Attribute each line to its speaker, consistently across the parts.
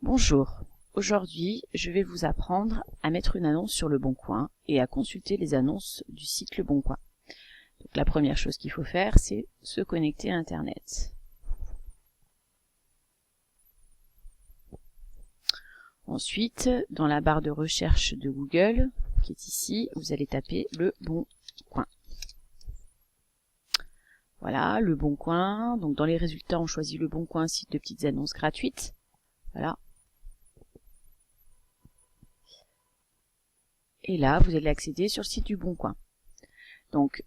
Speaker 1: Bonjour, aujourd'hui je vais vous apprendre à mettre une annonce sur Le Bon Coin et à consulter les annonces du site Le Bon Coin. Donc, la première chose qu'il faut faire, c'est se connecter à Internet. Ensuite, dans la barre de recherche de Google, qui est ici, vous allez taper Le Bon Coin. Voilà, Le Bon Coin. Donc dans les résultats, on choisit Le Bon Coin, site de petites annonces gratuites. Voilà. Et là, vous allez accéder sur le site du Bon Coin. Donc,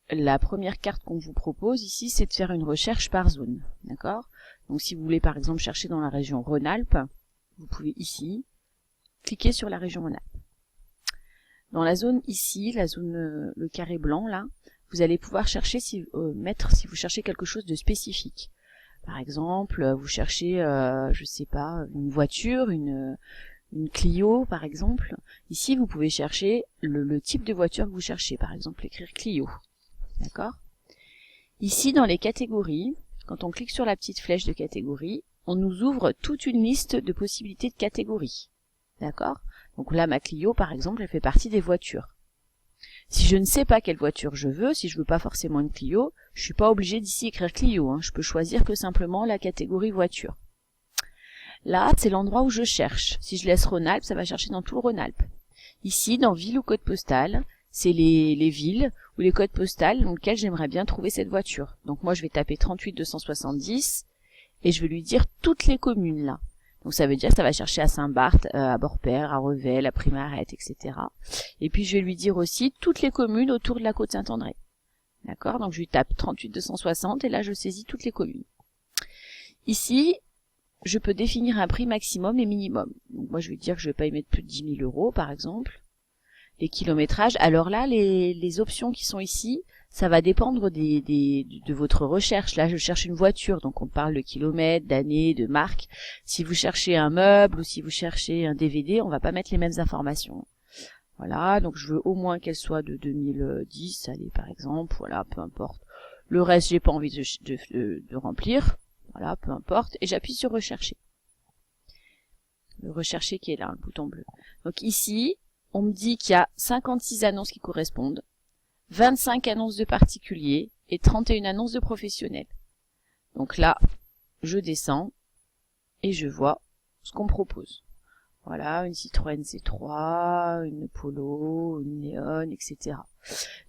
Speaker 1: la première carte qu'on vous propose ici, c'est de faire une recherche par zone. D'accord? Donc si vous voulez par exemple chercher dans la région Rhône-Alpes, vous pouvez ici cliquer sur la région Rhône-Alpes. Dans la zone ici, la zone, le carré blanc là, vous allez pouvoir chercher si vous cherchez quelque chose de spécifique. Par exemple, vous cherchez, je sais pas, une voiture, une Clio par exemple. Ici, vous pouvez chercher le type de voiture que vous cherchez. Par exemple, écrire Clio. D'accord? Ici, dans les catégories, quand on clique sur la petite flèche de catégorie, on nous ouvre toute une liste de possibilités de catégories. D'accord? Donc là, ma Clio, par exemple, elle fait partie des voitures. Si je ne sais pas quelle voiture je veux, si je veux pas forcément une Clio, je suis pas obligé d'ici écrire Clio. Je peux choisir que simplement la catégorie voiture. Là, c'est l'endroit où je cherche. Si je laisse Rhône-Alpes, ça va chercher dans tout le Rhône-Alpes. Ici, dans ville ou code postal, c'est les villes ou les codes postales dans lesquels j'aimerais bien trouver cette voiture. Donc moi, je vais taper 38 270 et je vais lui dire toutes les communes là. Donc ça veut dire que ça va chercher à Saint-Barth, à Borpère, à Revel, à Primarette, etc. Et puis je vais lui dire aussi toutes les communes autour de la côte Saint-André. D'accord? Donc je lui tape 38 260 et là je saisis toutes les communes. Ici, je peux définir un prix maximum et minimum. Donc moi je vais dire que je ne vais pas y mettre plus de 10 000 euros par exemple. Les kilométrages, alors là les options qui sont ici, ça va dépendre de votre recherche. Là je cherche une voiture, donc on parle de kilomètres, d'années, de marque. Si vous cherchez un meuble ou si vous cherchez un DVD, on va pas mettre les mêmes informations. Voilà, donc je veux au moins qu'elle soit de 2010, allez par exemple, voilà, peu importe. Le reste j'ai pas envie de remplir. Voilà, peu importe, et j'appuie sur rechercher. Le rechercher qui est là, le bouton bleu. Donc ici, on me dit qu'il y a 56 annonces qui correspondent, 25 annonces de particuliers et 31 annonces de professionnels. Donc là, je descends et je vois ce qu'on me propose. Voilà, une Citroën C3, une Polo, une Néon, etc.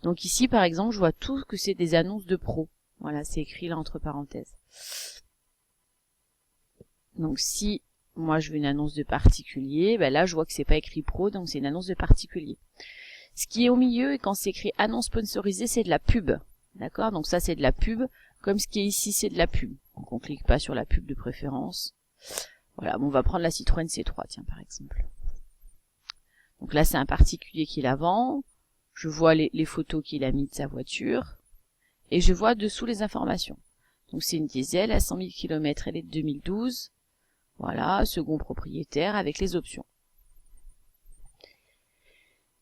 Speaker 1: Donc ici, par exemple, je vois tout que c'est des annonces de pro. Voilà, c'est écrit là entre parenthèses. Donc si moi je veux une annonce de particulier, ben là je vois que c'est pas écrit pro, donc c'est une annonce de particulier. Ce qui est au milieu, et quand c'est écrit annonce sponsorisée, c'est de la pub. D'accord? Donc ça c'est de la pub, comme ce qui est ici c'est de la pub. Donc on clique pas sur la pub de préférence. Voilà, bon, on va prendre la Citroën C3, tiens, par exemple. Donc là c'est un particulier qui la vend, je vois les photos qu'il a mis de sa voiture, et je vois dessous les informations. Donc c'est une diesel à 100 000 km, elle est de 2012. Voilà, second propriétaire avec les options.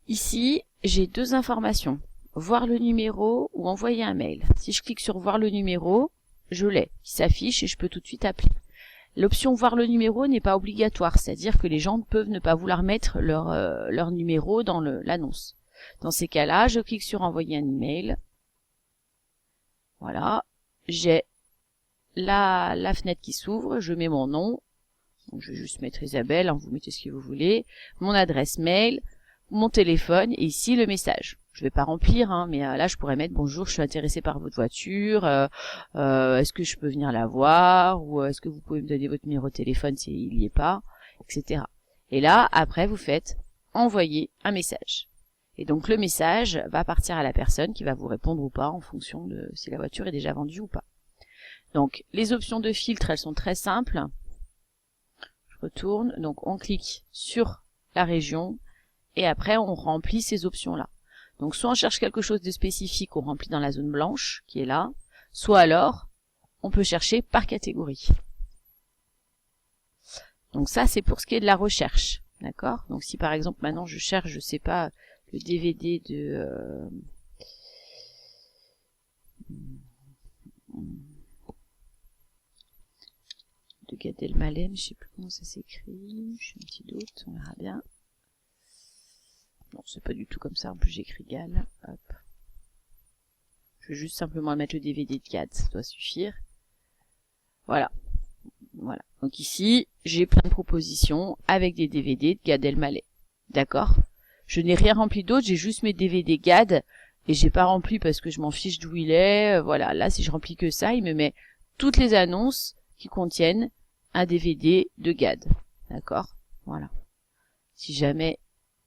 Speaker 1: Ici, j'ai deux informations. Voir le numéro ou envoyer un mail. Si je clique sur voir le numéro, je l'ai, qui s'affiche et je peux tout de suite appeler. L'option voir le numéro n'est pas obligatoire, c'est-à-dire que les gens peuvent ne pas vouloir mettre leur numéro dans l'annonce. Dans ces cas-là, je clique sur envoyer un email. Voilà, j'ai la fenêtre qui s'ouvre, je mets mon nom. Donc je vais juste mettre Isabelle, vous mettez ce que vous voulez, mon adresse mail, mon téléphone, et ici le message. Je vais pas remplir, mais là je pourrais mettre bonjour, je suis intéressé par votre voiture, est-ce que je peux venir la voir, ou est-ce que vous pouvez me donner votre numéro de téléphone s'il n'y est pas, etc. Et là, après vous faites envoyer un message. Et donc le message va partir à la personne qui va vous répondre ou pas en fonction de si la voiture est déjà vendue ou pas. Donc les options de filtre, elles sont très simples. Retourne, donc on clique sur la région et après on remplit ces options là. Donc soit on cherche quelque chose de spécifique, on remplit dans la zone blanche qui est là, soit alors on peut chercher par catégorie. Donc ça c'est pour ce qui est de la recherche, d'accord? Donc si par exemple maintenant je cherche, je sais pas, le DVD de Gad Elmaleh, mais je sais plus comment ça s'écrit. J'ai un petit doute, on verra bien. Non, c'est pas du tout comme ça. En plus, j'écris Gal. Hop. Je vais juste simplement mettre le DVD de Gad, ça doit suffire. Voilà. Voilà. Donc ici, j'ai plein de propositions avec des DVD de Gad Elmaleh. D'accord? Je n'ai rien rempli d'autre, j'ai juste mes DVD Gad et j'ai pas rempli parce que je m'en fiche d'où il est. Voilà, là si je remplis que ça, il me met toutes les annonces qui contiennent un DVD de Gad. D'accord? Voilà. Si jamais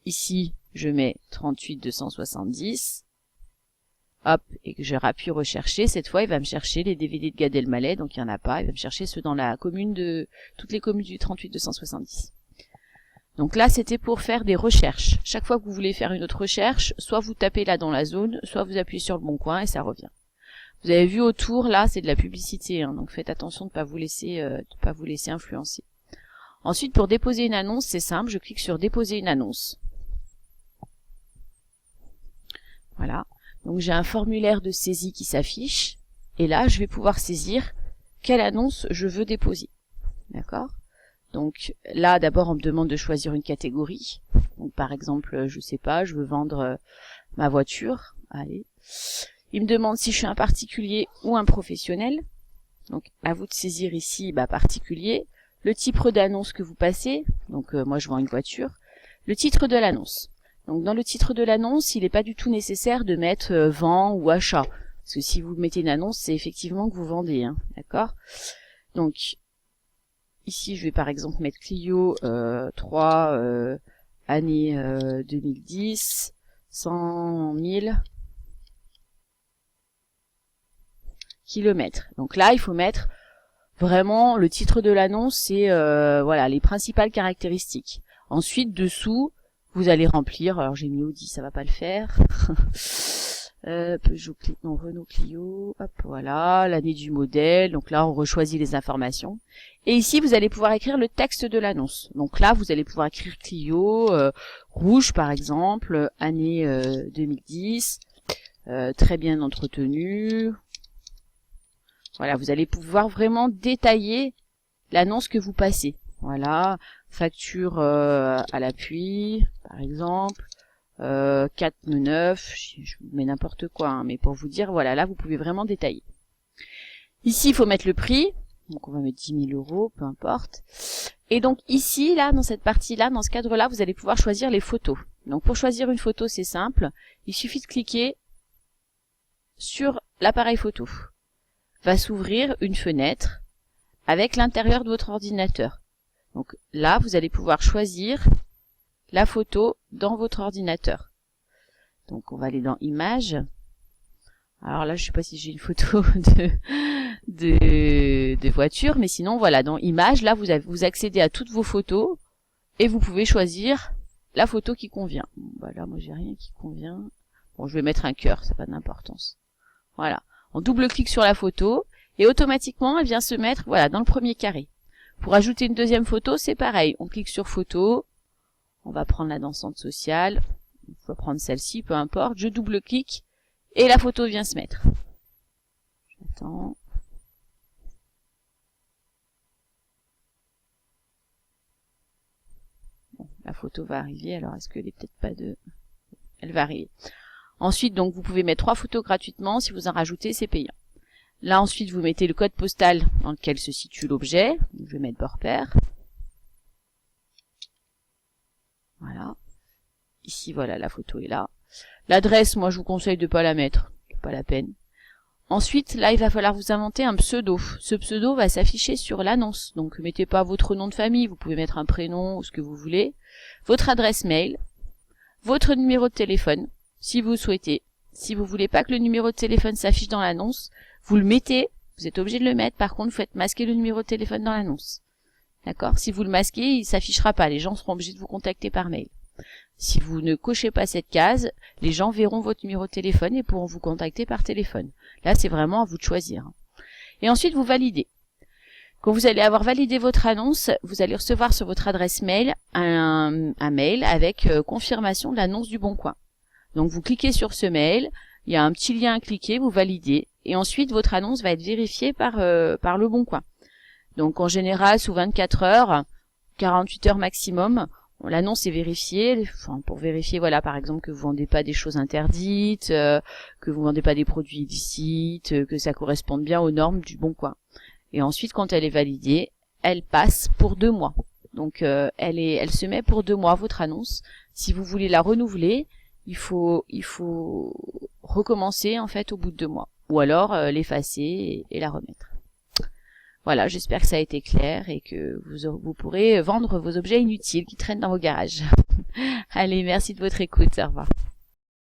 Speaker 1: ici je mets 38270, hop, et que je rappuie rechercher, cette fois il va me chercher les DVD de Gad Elmaleh, donc il n'y en a pas, il va me chercher ceux dans la commune de toutes les communes du 38270. Donc là c'était pour faire des recherches. Chaque fois que vous voulez faire une autre recherche, soit vous tapez là dans la zone, soit vous appuyez sur le bon coin et ça revient. Vous avez vu autour là c'est de la publicité, hein, donc faites attention de pas vous laisser influencer. Ensuite pour déposer une annonce c'est simple, je clique sur déposer une annonce. Voilà. Donc j'ai un formulaire de saisie qui s'affiche, et là je vais pouvoir saisir quelle annonce je veux déposer. D'accord? Donc là d'abord on me demande de choisir une catégorie. Donc par exemple, je sais pas, je veux vendre ma voiture. Allez. Il me demande si je suis un particulier ou un professionnel. Donc à vous de saisir ici particulier, le type d'annonce que vous passez. Donc moi je vends une voiture. Le titre de l'annonce. Donc dans le titre de l'annonce, il n'est pas du tout nécessaire de mettre vend ou achat. Parce que si vous mettez une annonce, c'est effectivement que vous vendez. Hein, d'accord? Donc ici, je vais par exemple mettre Clio 3 année 2010, 100 000 kilomètres. Donc là, il faut mettre vraiment le titre de l'annonce, c'est voilà les principales caractéristiques. Ensuite, dessous, vous allez remplir, alors j'ai mis Audi, ça va pas le faire. Renault Clio, hop, voilà, l'année du modèle, donc là on rechoisit les informations. Et ici vous allez pouvoir écrire le texte de l'annonce. Donc là vous allez pouvoir écrire Clio, rouge par exemple, année 2010, très bien entretenu. Voilà, vous allez pouvoir vraiment détailler l'annonce que vous passez. Voilà, facture à l'appui, par exemple, 4,9, je vous mets n'importe quoi, hein, mais pour vous dire, voilà, là vous pouvez vraiment détailler. Ici, il faut mettre le prix, donc on va mettre 10 000 €, peu importe. Et donc ici, là, dans cette partie-là, dans ce cadre-là, vous allez pouvoir choisir les photos. Donc pour choisir une photo, c'est simple, il suffit de cliquer sur l'appareil photo. Va s'ouvrir une fenêtre avec l'intérieur de votre ordinateur. Donc là, vous allez pouvoir choisir la photo dans votre ordinateur. Donc on va aller dans Images. Alors là, je sais pas si j'ai une photo de voiture, mais sinon voilà, dans Images, là vous accédez à toutes vos photos et vous pouvez choisir la photo qui convient. Bon, bah là, moi j'ai rien qui convient. Bon, je vais mettre un cœur, ça n'a pas d'importance. Voilà. On double-clique sur la photo et automatiquement elle vient se mettre voilà dans le premier carré. Pour ajouter une deuxième photo, c'est pareil. On clique sur photo. On va prendre la dansante sociale. On va prendre celle-ci, peu importe. Je double-clique et la photo vient se mettre. J'attends. Bon, la photo va arriver. Alors, est-ce qu'elle est peut-être pas de... Elle va arriver. Ensuite, donc, vous pouvez mettre 3 photos gratuitement. Si vous en rajoutez, c'est payant. Là, ensuite, vous mettez le code postal dans lequel se situe l'objet. Je vais mettre Bord-Père. Voilà. Ici, voilà, la photo est là. L'adresse, moi, je vous conseille de pas la mettre. C'est pas la peine. Ensuite, là, il va falloir vous inventer un pseudo. Ce pseudo va s'afficher sur l'annonce. Donc, mettez pas votre nom de famille. Vous pouvez mettre un prénom ou ce que vous voulez. Votre adresse mail. Votre numéro de téléphone, si vous souhaitez. Si vous voulez pas que le numéro de téléphone s'affiche dans l'annonce, vous le mettez, vous êtes obligé de le mettre, par contre, vous faites masquer le numéro de téléphone dans l'annonce. D'accord? Si vous le masquez, il s'affichera pas, les gens seront obligés de vous contacter par mail. Si vous ne cochez pas cette case, les gens verront votre numéro de téléphone et pourront vous contacter par téléphone. Là, c'est vraiment à vous de choisir. Et ensuite, vous validez. Quand vous allez avoir validé votre annonce, vous allez recevoir sur votre adresse mail un mail avec confirmation de l'annonce du Bon Coin. Donc, vous cliquez sur ce mail, il y a un petit lien à cliquer, vous validez. Et ensuite, votre annonce va être vérifiée par le Bon Coin. Donc en général, sous 24 heures, 48 heures maximum, l'annonce est vérifiée, enfin, pour vérifier, voilà, par exemple, que vous vendez pas des choses interdites, que vous vendez pas des produits illicites, que ça corresponde bien aux normes du Bon Coin. Et ensuite, quand elle est validée, elle passe pour 2 mois. Donc elle se met pour 2 mois, votre annonce. Si vous voulez la renouveler, il faut recommencer en fait au bout de 2 mois. Ou alors l'effacer et la remettre. Voilà, j'espère que ça a été clair et que vous pourrez vendre vos objets inutiles qui traînent dans vos garages. Allez, merci de votre écoute, au revoir.